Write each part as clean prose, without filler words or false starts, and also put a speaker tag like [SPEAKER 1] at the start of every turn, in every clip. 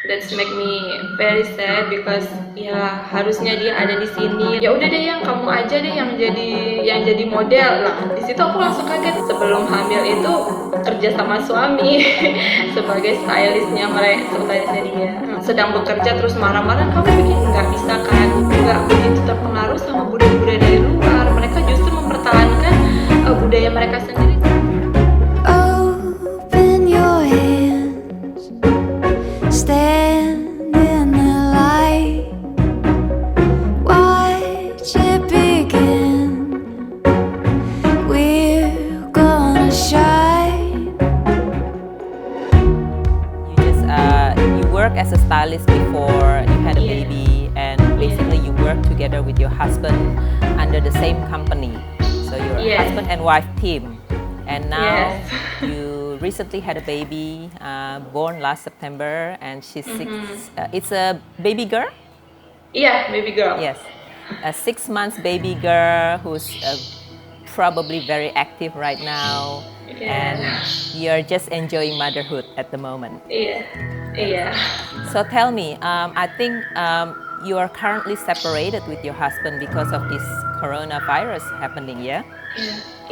[SPEAKER 1] That's make me very sad because ya harusnya dia ada di sini. Ya udah deh, yang kamu aja deh yang jadi model. Lah di situ aku langsung kaget. Sebelum hamil itu kerja sama suami sebagai stylistnya dia. Sedang bekerja terus marah-marah, kamu bikin nggak bisa kan? Nggak begitu terpengaruh sama budaya-budaya dari luar. Mereka justru mempertahankan budaya mereka sendiri.
[SPEAKER 2] Open your hands, stand in the light, watch it begin. We're gonna shine.
[SPEAKER 3] You work as a stylist before you had a baby, and basically you work together with your husband under the same company. So you're a husband and wife team, and now you recently had a baby born last September, and she's six. It's a baby girl.
[SPEAKER 1] Yeah, baby girl.
[SPEAKER 3] Yes, a 6 months baby girl who's probably very active right now, and you're just enjoying motherhood at the moment.
[SPEAKER 1] Yeah.
[SPEAKER 3] So tell me, I think you are currently separated with your husband because of this coronavirus happening, yeah?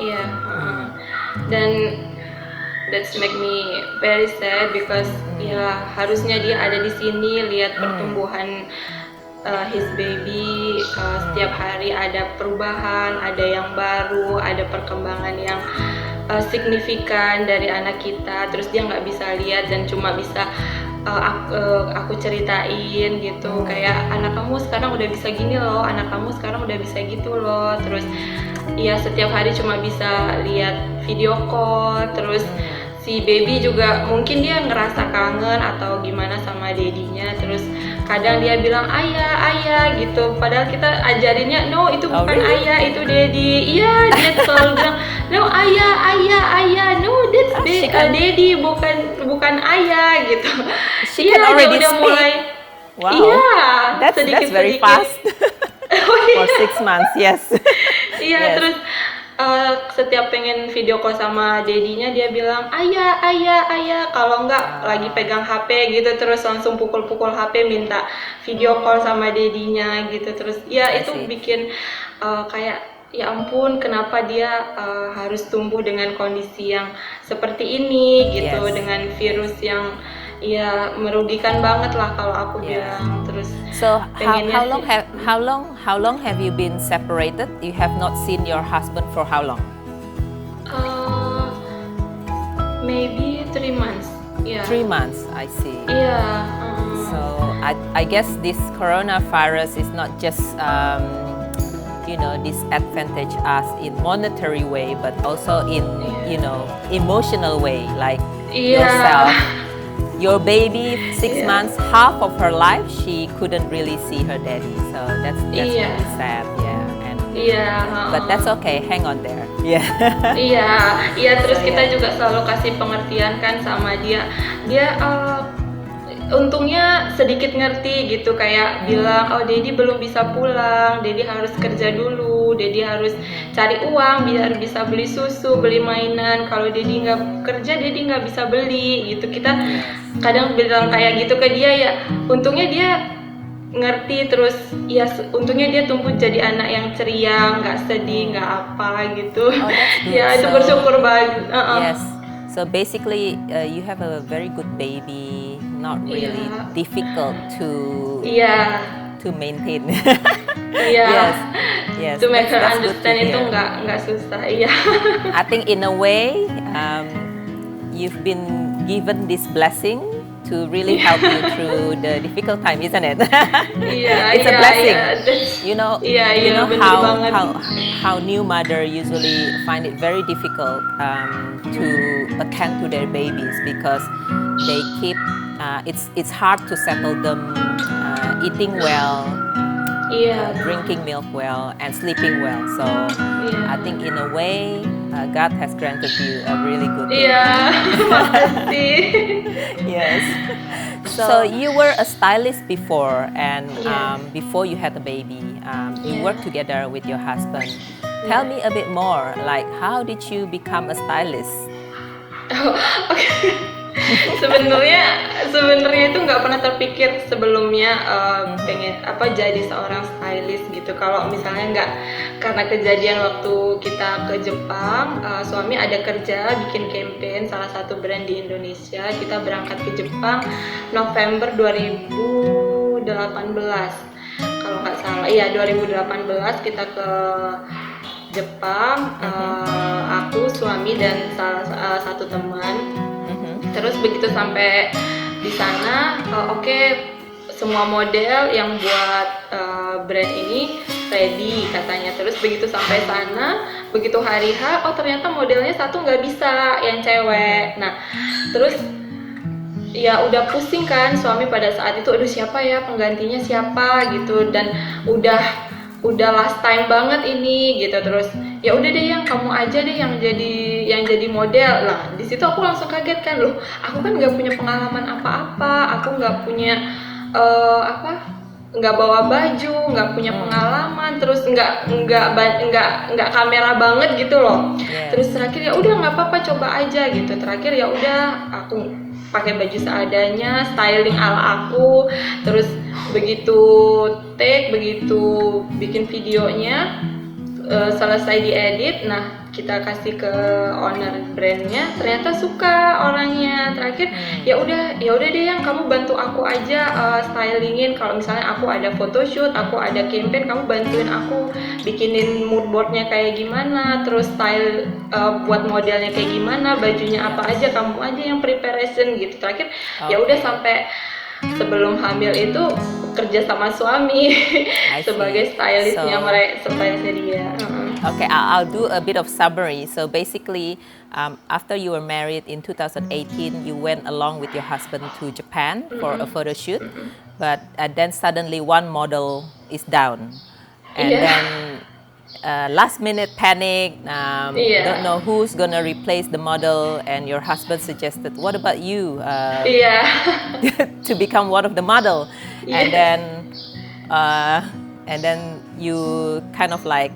[SPEAKER 1] Yeah. Dan that's make me very sad because ya harusnya dia ada di sini, lihat pertumbuhan his baby. Setiap hari ada perubahan, ada yang baru, ada perkembangan yang signifikan dari anak kita. Terus dia nggak bisa lihat dan cuma bisa aku ceritain gitu, kayak anak kamu sekarang udah bisa gini loh, anak kamu sekarang udah bisa gitu loh. Terus ya setiap hari cuma bisa lihat video call. Terus si baby juga mungkin dia ngerasa kangen atau gimana sama dedinya. Terus kadang dia bilang ayah gitu, padahal kita ajarinnya no, itu bukan ayah, itu dedi. Iya, dia selalu bilang no, ayah, no, that's daddy, bukan ayah gitu.
[SPEAKER 3] She can already
[SPEAKER 1] udah
[SPEAKER 3] speak.
[SPEAKER 1] Mulai.
[SPEAKER 3] Wow.
[SPEAKER 1] Iya,
[SPEAKER 3] That's very fast. For 6 months, yes.
[SPEAKER 1] Iya,
[SPEAKER 3] Yes.
[SPEAKER 1] terus setiap pengen video call sama dedinya dia bilang ayah. Kalau enggak lagi pegang HP gitu, terus langsung pukul-pukul HP minta video call sama dedinya gitu. Terus ya itu bikin kayak ya ampun, kenapa dia harus tumbuh dengan kondisi yang seperti ini gitu, dengan virus yang ya merugikan banget lah kalau aku bilang. Terus
[SPEAKER 3] so how long have you been separated? You have not seen your husband for how long?
[SPEAKER 1] Maybe 3 months. Yeah.
[SPEAKER 3] 3 months, I see.
[SPEAKER 1] Yeah.
[SPEAKER 3] So I guess this coronavirus is not just disadvantage us in monetary way, but also in emotional way, like yourself. Your baby, 6 months, half of her life she couldn't really see her daddy, so that's really sad, but that's okay, hang on there.
[SPEAKER 1] Terus kita juga selalu kasih pengertian kan sama dia untungnya sedikit ngerti gitu, kayak bilang Dedi belum bisa pulang, Dedi harus kerja dulu, Dedi harus cari uang biar bisa beli susu, beli mainan. Kalau Dedi nggak kerja, Dedi nggak bisa beli gitu. Kita kadang bilang kayak gitu ke dia, ya untungnya dia ngerti. Terus ya untungnya dia tumbuh jadi anak yang ceria, nggak sedih, nggak apa gitu. Itu bersyukur banget.
[SPEAKER 3] Yes. So basically, you have a very good baby, not really difficult to maintain. Yes.
[SPEAKER 1] To make her understand itu nggak susah.
[SPEAKER 3] I think in a way, you've been given this blessing to really help you through the difficult time, isn't it? It's a blessing. How new mother usually find it very difficult to attend to their babies because they keep it's hard to settle them eating well, drinking milk well, and sleeping well. So I think in a way God has granted you a really good baby.
[SPEAKER 1] Makasih.
[SPEAKER 3] Yes. So you were a stylist before, and before you had the baby, you worked together with your husband. Tell me a bit more, like how did you become a stylist?
[SPEAKER 1] Okay. sebenarnya itu nggak pernah terpikir sebelumnya pengen jadi seorang stylist gitu. Kalau misalnya nggak karena kejadian waktu kita ke Jepang, suami ada kerja bikin campaign salah satu brand di Indonesia. Kita berangkat ke Jepang November 2018 kalau nggak salah. Iya 2018 kita ke Jepang, aku, suami dan salah satu teman. Terus begitu sampai di sana, semua model yang buat brand ini ready katanya. Terus begitu sampai sana, begitu hari H, ternyata modelnya satu nggak bisa, yang cewek. Nah, terus ya udah pusing kan suami pada saat itu, aduh siapa ya penggantinya siapa gitu, dan udah last time banget ini gitu. Terus ya udah deh yang kamu aja deh yang jadi model. Lah di situ aku langsung kaget kan, loh aku kan nggak punya pengalaman apa-apa, aku nggak punya nggak bawa baju, nggak punya pengalaman, terus nggak kamera banget gitu loh. Terus terakhir ya udah nggak apa-apa, coba aja gitu. Terakhir ya udah aku pakai baju seadanya, styling ala aku. Terus begitu bikin videonya, selesai diedit, nah kita kasih ke owner brandnya, ternyata suka orangnya. Terakhir ya udah deh yang kamu bantu aku aja stylingin. Kalau misalnya aku ada photoshoot, aku ada campaign, kamu bantuin aku bikinin mood boardnya kayak gimana, terus style buat modelnya kayak gimana, bajunya apa aja, kamu aja yang preparation gitu. Terakhir ya udah sampai sebelum hamil itu kerja sama suami sebagai stylistnya stylistnya dia.
[SPEAKER 3] Okay, I'll do a bit of summary. So basically, after you were married in 2018, you went along with your husband to Japan for a photo shoot, but then suddenly one model is down, and then last minute panic, don't know who's gonna replace the model, and your husband suggested, what about you to become one of the model, and then you kind of like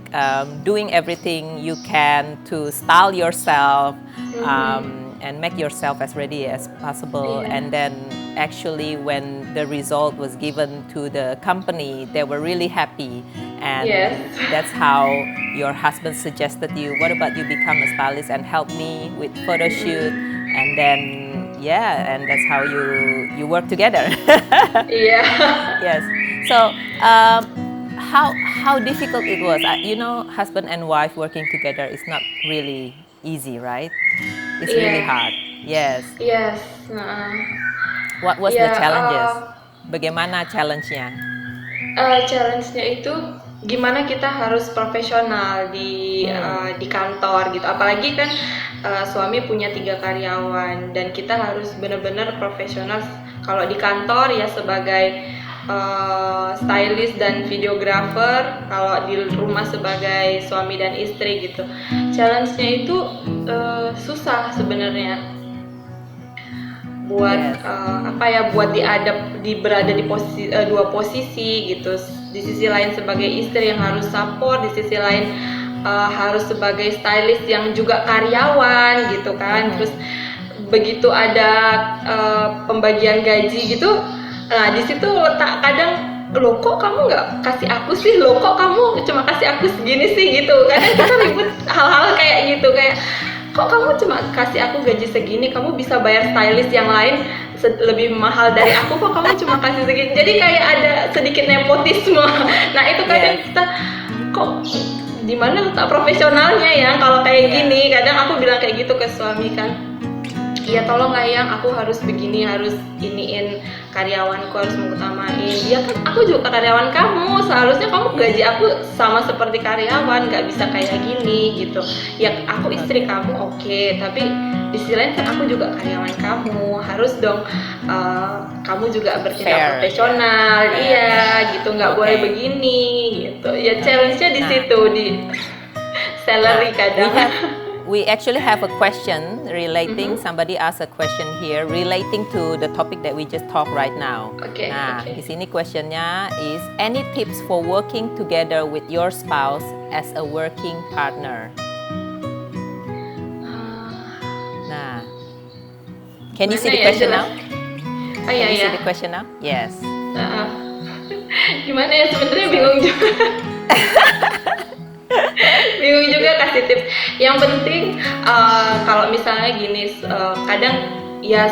[SPEAKER 3] doing everything you can to style yourself and make yourself as ready as possible. And then actually when the result was given to the company, they were really happy, and that's how your husband suggested you, what about you become a stylist and help me with photo shoot, and then and that's how you work together. Yes. So how difficult it was. Husband and wife working together is not really easy, right? It's really hard. Yes. What was the challenges? Bagaimana challenge-nya?
[SPEAKER 1] Challenge-nya itu gimana kita harus profesional di kantor gitu. Apalagi kan suami punya 3 karyawan dan kita harus benar-benar profesional. Kalau di kantor ya sebagai stylist dan videographer, kalau di rumah sebagai suami dan istri gitu. Challenge-nya itu susah sebenarnya. Buat buat berada di posisi dua posisi gitu. Di sisi lain sebagai istri yang harus support, di sisi lain harus sebagai stylist yang juga karyawan gitu kan. Terus begitu ada pembagian gaji gitu, nah di situ kadang, loh kok kamu nggak kasih aku sih, loh kok kamu cuma kasih aku segini sih gitu. Kadang kita ribut hal-hal kayak gitu, kayak kok kamu cuma kasih aku gaji segini, kamu bisa bayar stylist yang lain lebih mahal dari aku, kok kamu cuma kasih segini. Jadi kayak ada sedikit nepotisme. Nah itu kadang kita kok di mana letak profesionalnya ya kalau kayak gini. Kadang aku bilang kayak gitu ke suami kan, ya tolong lah yang aku harus begini, harus iniin karyawanku, harus mengutamain. Ya kan aku juga karyawan kamu, seharusnya kamu gaji aku sama seperti karyawan, nggak bisa kayak gini gitu. Ya aku istri kamu oke, tapi di sisi lain kan aku juga karyawan kamu, harus dong kamu juga bertindak profesional. Gitu, nggak boleh begini gitu. Ya challenge-nya di situ, di salary kadang.
[SPEAKER 3] We actually have a question relating, somebody asked a question here relating to the topic that we just talked right now. Di sini questionnya is, any tips for working together with your spouse as a working partner? Can you see the
[SPEAKER 1] Gimana ya,
[SPEAKER 3] question
[SPEAKER 1] jelas.
[SPEAKER 3] now?
[SPEAKER 1] Oh iya
[SPEAKER 3] Can you
[SPEAKER 1] iya.
[SPEAKER 3] see the question now? Yes.
[SPEAKER 1] Gimana ya, sebenarnya bingung juga. Bingung juga kasih tips. Yang penting kalau misalnya gini, kadang ya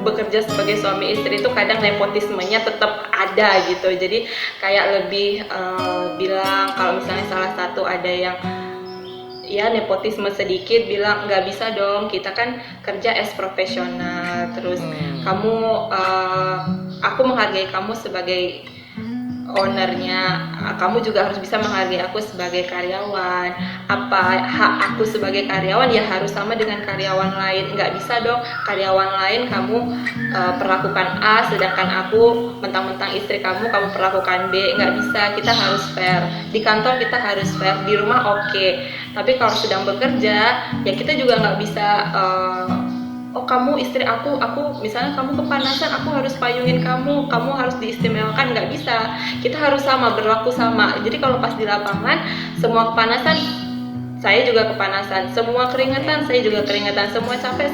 [SPEAKER 1] bekerja sebagai suami istri itu kadang nepotismenya tetap ada gitu. Jadi kayak lebih bilang kalau misalnya salah satu ada yang ya nepotisme sedikit, bilang nggak bisa dong, kita kan kerja as profesional, terus kamu aku menghargai kamu sebagai ownernya, kamu juga harus bisa menghargai aku sebagai karyawan. Apa hak aku sebagai karyawan ya harus sama dengan karyawan lain. Nggak bisa dong karyawan lain kamu perlakukan A, sedangkan aku mentang-mentang istri kamu perlakukan B. Nggak bisa, kita harus fair. Di kantor kita harus fair, di rumah oke. Tapi kalau sedang bekerja ya kita juga nggak bisa oh kamu istri aku misalnya kamu kepanasan, aku harus payungin kamu harus diistimewakan. Nggak bisa, kita harus sama, berlaku sama. Jadi kalau pas di lapangan semua kepanasan saya juga kepanasan, semua keringetan saya juga keringetan, semua capek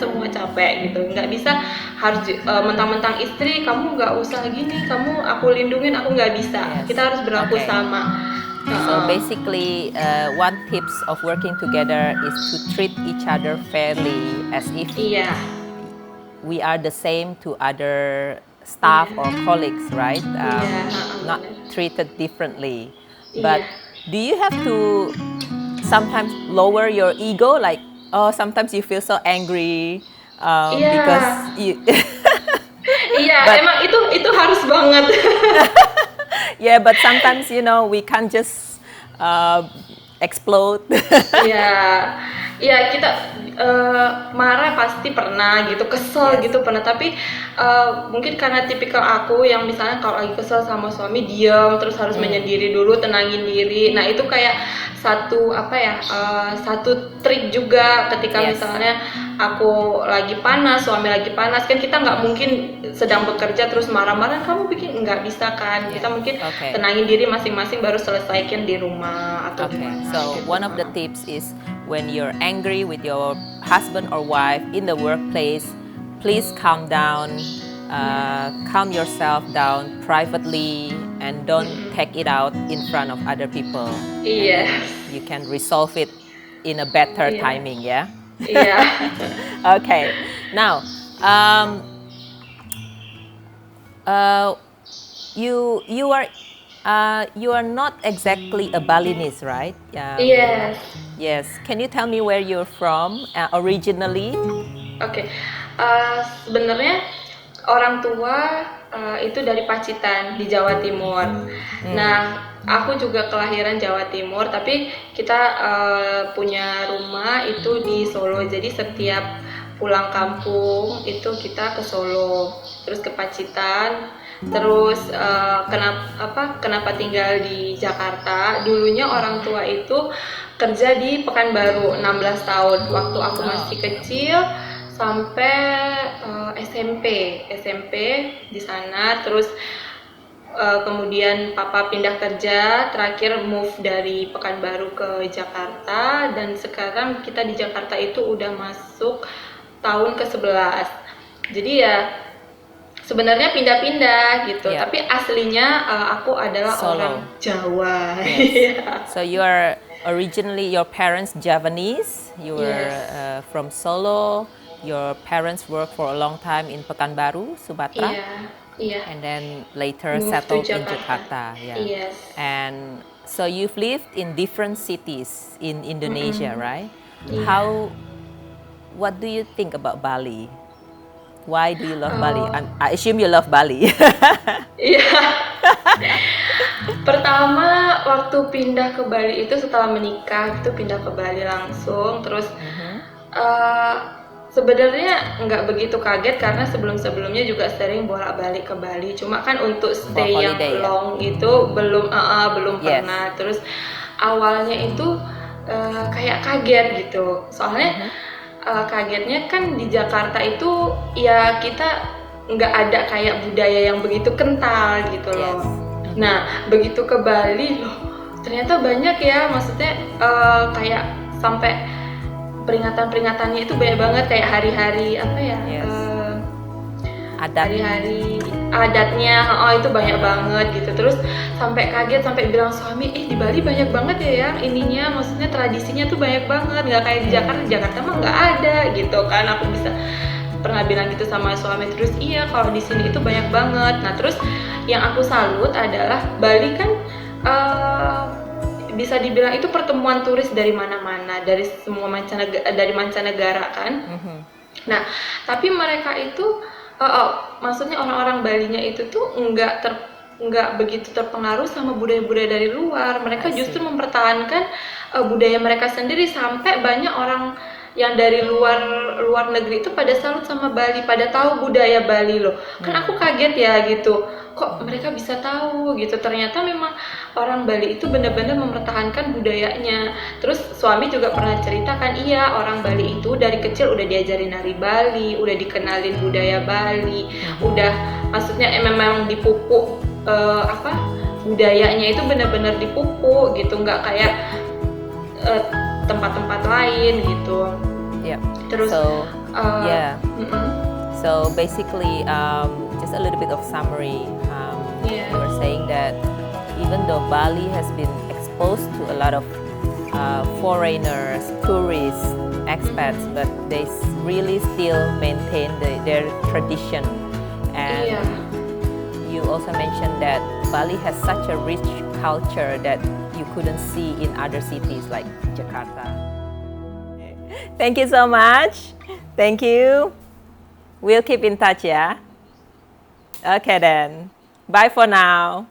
[SPEAKER 1] gitu. Nggak bisa harus mentang-mentang istri kamu nggak usah gini, aku lindungin, aku nggak bisa. Kita harus berlaku sama.
[SPEAKER 3] So basically, one tips of working together is to treat each other fairly, as if
[SPEAKER 1] Iya.
[SPEAKER 3] we are the same to other staff or colleagues, right? Not treated differently. But do you have to sometimes lower your ego? Like, sometimes you feel so angry because you.
[SPEAKER 1] Iya, emang itu harus banget.
[SPEAKER 3] Yeah, but sometimes we can't just explode. Iya, kita marah pasti pernah gitu, kesel gitu pernah. Tapi mungkin karena tipikal aku yang misalnya kalau lagi kesel sama suami diam, terus harus menyendiri dulu, tenangin diri. Nah itu kayak satu satu trik juga ketika misalnya aku lagi panas, suami lagi panas, kan kita nggak mungkin sedang bekerja terus marah-marah, kamu bikin nggak bisa kan. Kita mungkin tenangin diri masing-masing baru selesaikan di rumah atau gimana. So one of the tips is when you're angry with your husband or wife in the workplace, please calm down, calm yourself down privately, and don't take it out in front of other people.
[SPEAKER 1] Yes.
[SPEAKER 3] You can resolve it in a better timing, yeah?
[SPEAKER 1] Yeah.
[SPEAKER 3] Okay. Now, you are not exactly a Balinese, right?
[SPEAKER 1] Yes.
[SPEAKER 3] Yes. Can you tell me where you're from originally?
[SPEAKER 1] Oke. Sebenarnya orang tua itu dari Pacitan di Jawa Timur. Nah, aku juga kelahiran Jawa Timur, tapi kita punya rumah itu di Solo. Jadi setiap pulang kampung itu kita ke Solo, terus ke Pacitan. Terus kenapa tinggal di Jakarta? Dulunya orang tua itu kerja di Pekanbaru 16 tahun waktu aku masih kecil sampai SMP di sana. Terus kemudian papa pindah kerja, terakhir move dari Pekanbaru ke Jakarta, dan sekarang kita di Jakarta itu udah masuk tahun ke-11. Jadi ya sebenarnya pindah-pindah gitu, tapi aslinya aku adalah orang Jawa.
[SPEAKER 3] So you are originally, your parents Javanese, you were from Solo, your parents worked for a long time in Pekanbaru, Sumatra. And then later settled in Jakarta.
[SPEAKER 1] Yes.
[SPEAKER 3] And so you've lived in different cities in Indonesia, right? What do you think about Bali? Why do you love Bali? I assume you love Bali.
[SPEAKER 1] Iya. Pertama waktu pindah ke Bali itu setelah menikah, itu pindah ke Bali langsung. Terus sebenarnya nggak begitu kaget karena sebelumnya juga sering bolak-balik ke Bali. Cuma kan untuk stay yang long itu belum pernah. Terus awalnya itu kayak kaget gitu. Soalnya kagetnya kan di Jakarta itu ya kita nggak ada kayak budaya yang begitu kental gitu loh. Nah begitu ke Bali loh ternyata banyak ya, maksudnya kayak sampai peringatan-peringatannya itu banyak banget, kayak hari-hari
[SPEAKER 3] Adat.
[SPEAKER 1] hari-hari adatnya, itu banyak banget gitu. Terus sampai kaget, sampai bilang suami, di Bali banyak banget ya yang ininya, maksudnya tradisinya tuh banyak banget, nggak kayak di Jakarta. Jakarta mah nggak ada gitu kan. Aku bisa pernah bilang gitu sama suami. Terus iya, kalau di sini itu banyak banget. Nah terus yang aku salut adalah Bali kan bisa dibilang itu pertemuan turis dari mana-mana, dari semua mancanegara kan. Nah, tapi mereka itu, maksudnya orang-orang Balinya itu tuh nggak begitu terpengaruh sama budaya-budaya dari luar. Mereka justru mempertahankan budaya mereka sendiri, sampai banyak orang yang dari luar negeri itu pada salut sama Bali, pada tahu budaya Bali loh. Kan aku kaget ya gitu, kok mereka bisa tahu gitu. Ternyata memang orang Bali itu benar-benar mempertahankan budayanya. Terus suami juga pernah ceritakan, iya orang Bali itu dari kecil udah diajarin nari Bali, udah dikenalin budaya Bali, udah maksudnya memang dipupuk budayanya itu benar-benar dipupuk gitu, nggak kayak tempat-tempat lain gitu.
[SPEAKER 3] Yeah.
[SPEAKER 1] Terus
[SPEAKER 3] so basically just a little bit of summary. You were saying that even though Bali has been exposed to a lot of foreigners, tourists, expats, but they really still maintain their tradition. And you also mentioned that Bali has such a rich culture that you couldn't see in other cities like Jakarta. Thank you so much. Thank you. We'll keep in touch, yeah? Okay then. Bye for now.